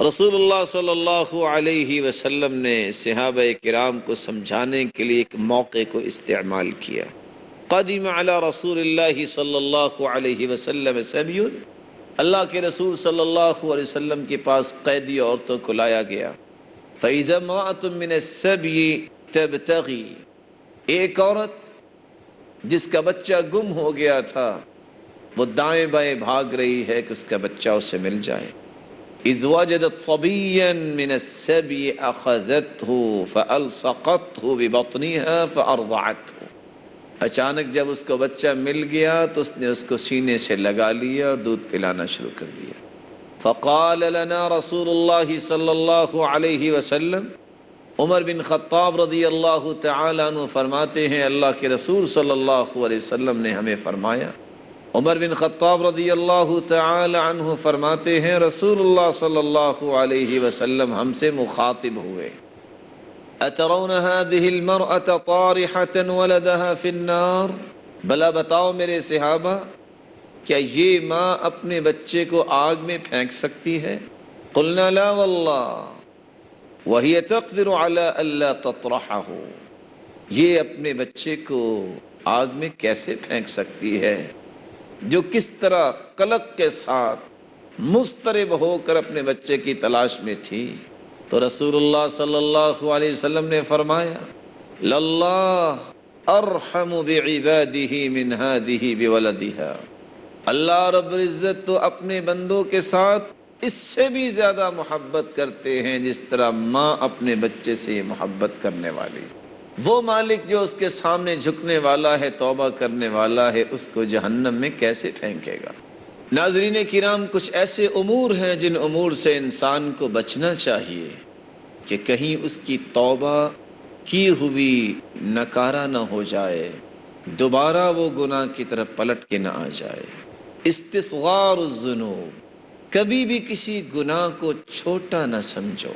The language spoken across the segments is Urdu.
رسول اللہ صلی اللہ علیہ وسلم نے صحابہ کرام کو سمجھانے کے لیے ایک موقع کو استعمال کیا۔ قدم علی رسول اللہ صلی اللہ علیہ وسلم سبی، اللہ کے رسول صلی اللہ علیہ وسلم کے پاس قیدی عورتوں کو لایا گیا۔ فَإِذَا امْرَأَةٌ مِّنَ السَّبْيِ تَبْتَغِي، ایک عورت جس کا بچہ گم ہو گیا تھا وہ دائیں بائیں بھاگ رہی ہے کہ اس کا بچہ اسے مل جائے۔ اِذْ وَجَدَتْ صَبِيًّا مِّنَ السَّبْيِ أَخَذَتْهُ فَأَلْصَقَتْهُ بِبَطْنِهَا فَأَرْضَعَتْهُ، اچانک جب اس کو بچہ مل گیا تو اس نے اس کو سینے سے لگا لیا اور دودھ پلانا شروع کر دیا۔ فَقَالَ لَنَا رَسُولُ اللَّهِ صلی اللہ علیہ وسلم، عمر بن خطاب رضی اللہ تعالیٰ عنہ فرماتے ہیں اللہ کے رسول صلی اللہ علیہ وسلم نے ہمیں فرمایا۔ عمر بن خطاب رضی اللہ تعالی عنہ فرماتے ہیں رسول اللہ صلی اللہ علیہ وسلم ہم سے مخاطب ہوئے، اترون هذه المرأة طارحة ولدها في النار، بلا بتاؤ میرے صحابہ کیا یہ ماں اپنے بچے کو آگ میں پھینک سکتی ہے؟ قلنا لا واللہ وهي تقدر على الا تطرحه، یہ اپنے بچے کو آگ میں کیسے پھینک سکتی ہے جو کس طرح قلق کے ساتھ مضطرب ہو کر اپنے بچے کی تلاش میں تھی۔ تو رسول اللہ صلی اللہ علیہ وسلم نے فرمایا للہ ارحم بعبادہ من ہذہ بولدها، اللہ رب العزت تو اپنے بندوں کے ساتھ اس سے بھی زیادہ محبت کرتے ہیں جس طرح ماں اپنے بچے سے محبت کرنے والی۔ وہ مالک جو اس کے سامنے جھکنے والا ہے، توبہ کرنے والا ہے، اس کو جہنم میں کیسے پھینکے گا؟ ناظرین کرام، کچھ ایسے امور ہیں جن امور سے انسان کو بچنا چاہیے کہ کہیں اس کی توبہ کی ہوئی نکارہ نہ ہو جائے، دوبارہ وہ گناہ کی طرف پلٹ کے نہ آ جائے۔ استصغار الذنوب، کبھی بھی کسی گناہ کو چھوٹا نہ سمجھو۔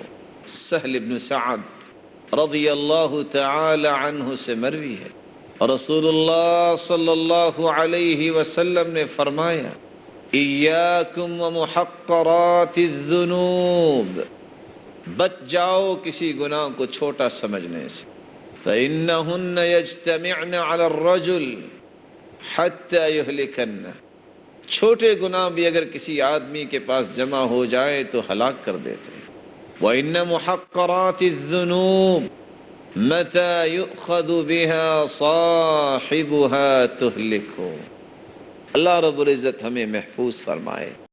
سہل بن سعد رضی اللہ تعالی عنہ سے مروی ہے اور رسول اللہ صلی اللہ علیہ وسلم نے فرمایا ایاکم ومحقرات الذنوب، بچ جاؤ کسی گناہ کو چھوٹا سمجھنے سے، فإنہن یجتمعن علی الرجل حتی یہلکن، چھوٹے گناہ بھی اگر کسی آدمی کے پاس جمع ہو جائے تو ہلاک کر دیتے ہیں۔ وَإِنَّ مُحَقَّرَاتِ الذُّنُوبِ مَتَى يُؤْخَذُ بِهَا صَاحِبُهَا تُهْلِكُ، اللہ رب العزت ہمیں محفوظ فرمائے۔